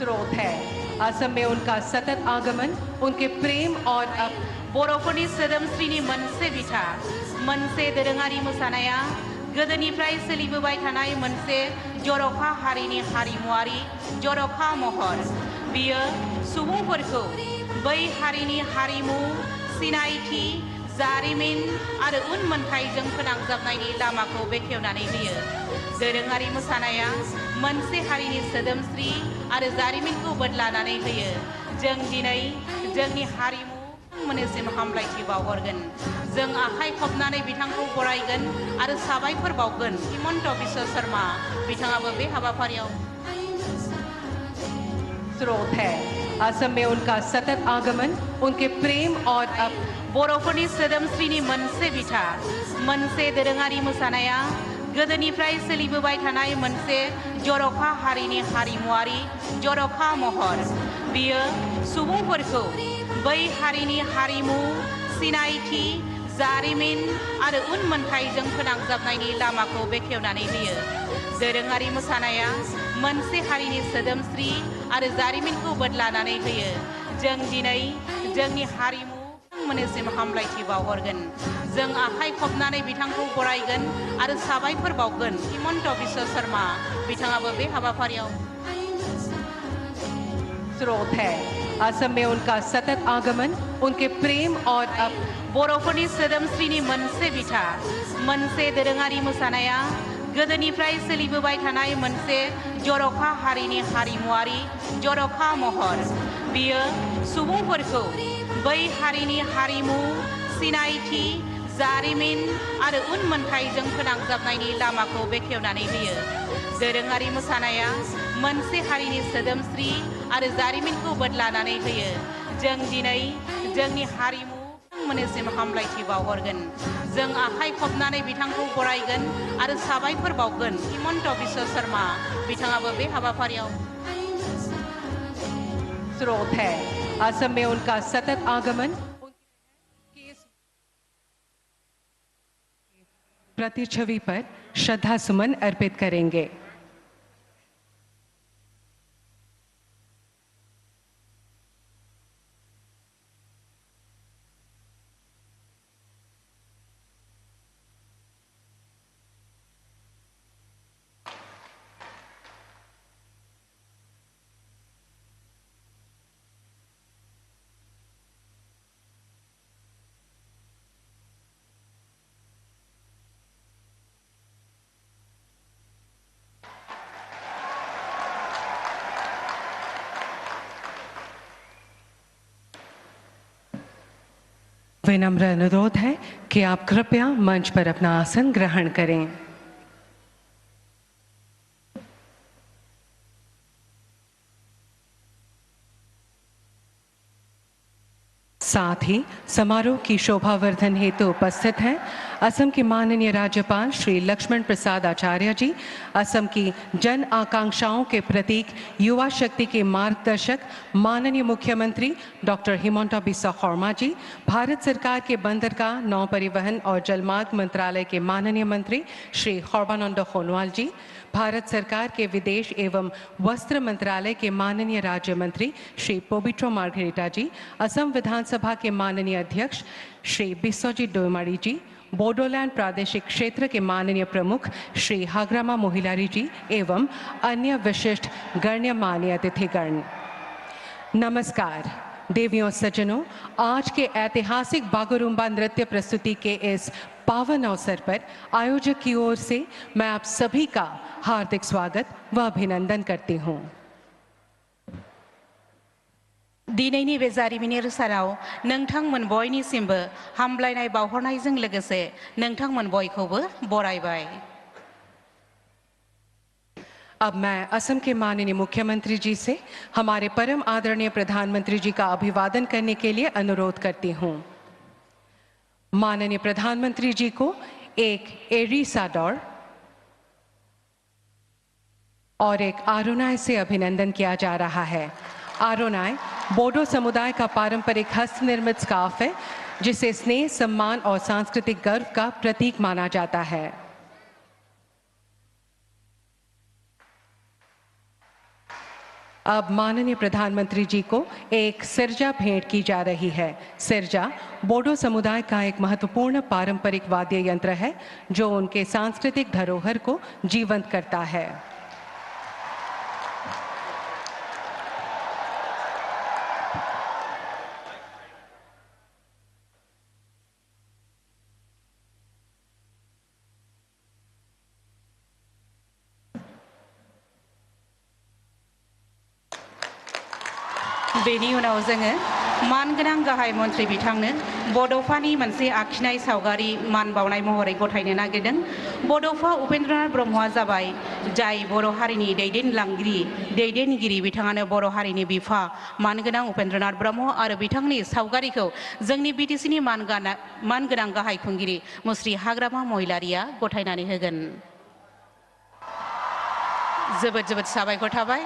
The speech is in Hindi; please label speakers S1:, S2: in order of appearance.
S1: स्रोत है। असम में उनका सतत आगमन उनके प्रेम और
S2: बर'फोरनि सोदोमस्रिनि मोनसे बिथा मोनसे दोरोङारि मोसानाया गोदोनिफ्राय सोलिबोबाय थानाय मोनसे जर'खा हारिनि हारिमुआरि जर'खा महर। बियो सुबुंफोरखौ बै हारिनि हारिमु सिनायथि जारिमिन आरो उनमोनथाइजों फोनांजाबनायनि लामाखौ बेखेवनानै होयो। दोरोङारि मोसानाया मोनसे हारिनि सोदोमस्रि आरो जारिमिनखौ बोदलानानै होयो। जों दिनै जोंनि हारिमु मोननिसिम हामलायथि बावहरगोन। जों आखाइ खबनानै बिथांखौ बरायगोन आरो साबायखर बावगोन। हिमन्त बिश्व शर्मा बिथाङाबो बे हाबाफारियाव
S1: स्रोत है। असम में उनका सतत आगमन उनके प्रेम और
S2: बर'फोरनि सोदोमस्रिनि मोनसे बिथा मोनसे दोरोङारि मोसानाया गोदोनिफ्राय सोलिबोबाय थानाय मोनसे जर'खा हारिनि हारिमुआरि जर'खा महर। बियो सुबुंफोरखौ बै हारिनि हारिमु सिनायथि जारिमिन आरो उनमोनथाइजों फोनांजाबनायनि लामाखौ बेखेवनानै होयो। दोरोङारि मोसानाया मोनसे हारिनि सोदोमस्रि आरो जारिमिनखौ बोदलानानै होयो। जों दिनै जोंनि हारिमु मोननिसिम हामलायथि बावहरगोन। जों आखाइ खबनानै बिथांखौ बरायगोन आरो साबायखर बावगोन। हिमन्त बिश्व शर्मा बिथाङाबो बे हाबाफारियाव
S1: स्रोत है। असम में उनका सतत आगमन उनके प्रेम और
S2: बर'फोरनि सोदोमस्रिनि मोनसे बिथा मोनसे दोरोङारि मोसानाया गोदोनिफ्राय सोलिबोबाय थानाय मोनसे जर'खा हारिनि हारिमुआरि जर'खा महर। बियो सुबुंफोरखौ बै हारिनि हारिमु सिनायथि जारिमिन आरो उनमोनथाइजों फोनांजाबनायनि लामाखौ बेखेवनानै होयो। दोरोङारि मोसानाया मोनसे हारिनि सोदोमस्रि आरो जारिमिनखौ बोदलानानै होयो। जों दिनै जोंनि हारिमु मोननिसिम हामलायथि बावहरगोन। जों आखाइ खबनानै बिथांखौ बरायगोन आरो साबायखर बावगोन। हिमन्त बिश्व शर्मा बिथाङाबो बे हाबाफारियाव
S1: स्रोत है। असम में उनका सतत आगमन प्रतिछवि पर श्रद्धा सुमन अर्पित करेंगे। विनम्र अनुरोध है कि आप कृपया मंच पर अपना आसन ग्रहण करें। साथ ही समारोह की शोभावर्धन हेतु उपस्थित हैं असम के माननीय राज्यपाल श्री लक्ष्मण प्रसाद आचार्य जी, असम की जन आकांक्षाओं के प्रतीक युवा शक्ति के मार्गदर्शक माननीय मुख्यमंत्री डॉक्टर हिमंता बिस्वा शर्मा जी, भारत सरकार के बंदरगाह नौ परिवहन और जलमार्ग मंत्रालय के माननीय मंत्री श्री सर्बानंद सोनोवाल जी, भारत सरकार के विदेश एवं वस्त्र मंत्रालय के माननीय राज्य मंत्री श्री पोबिट्रो मार्घेरिटा जी, असम विधानसभा के माननीय अध्यक्ष श्री बिस्वजीत डोईमारी जी, बोडोलैंड प्रादेशिक क्षेत्र के माननीय प्रमुख श्री हाग्रामा मोहिलारी जी एवं अन्य विशिष्ट गण्यमान्य अतिथिगण, नमस्कार। देवियों सज्जनों, आज के ऐतिहासिक बागुरुम्बा नृत्य प्रस्तुति के इस पावन अवसर पर आयोजक की ओर से मैं आप सभी का हार्दिक स्वागत व अभिनंदन करती हूँ।
S2: दिनैनि बे जारिमिनारि सानाव नोंथांमोन बयनिसिमबो हामलायनाय बावहरनायजों लोगोसे नोंथांमोन बयखौबो बरायबाय।
S1: अब मैं असम के माननीय मुख्यमंत्री जी से हमारे परम आदरणीय प्रधानमंत्री जी का अभिवादन करने के लिए अनुरोध करती हूँ। माननीय प्रधानमंत्री जी को एक एरी साडोर और एक आरोनाय से अभिनंदन किया जा रहा है। आरोनाय बोडो समुदाय का पारंपरिक हस्त निर्मित स्कार्फ है, जिसे स्नेह, सम्मान और सांस्कृतिक गर्व का प्रतीक माना जाता है। अब माननीय प्रधानमंत्री जी को एक सिरजा भेंट की जा रही है। सिरजा बोडो समुदाय का एक महत्वपूर्ण पारंपरिक वाद्य यंत्र है जो उनके सांस्कृतिक धरोहर को जीवंत करता है।
S2: बेनि उनाव जोङो मानगोनां गाहाय मन्त्रि बिथांनो बड'फानि मोनसे आखिनाय सावगारि मान बावनाय महरै गथायनो नागिरदों। बड'फा उपेन्द्रनाथ ब्रह्मआ जाबाय जाय बर' हारिनि दैदेनगिरि बिथाङानो बर' हारिनि बिफा मानगोनां उपेन्द्रनाथ ब्रह्म आरो बिथांनि सावगारिखौ जोंनि बिटिसिनि मानगोनां गाहाय खुंगिरि मुस्रि हाग्रामा महिलारिया गथायनानै होगोन। जोबोद साबायखर थाबाय।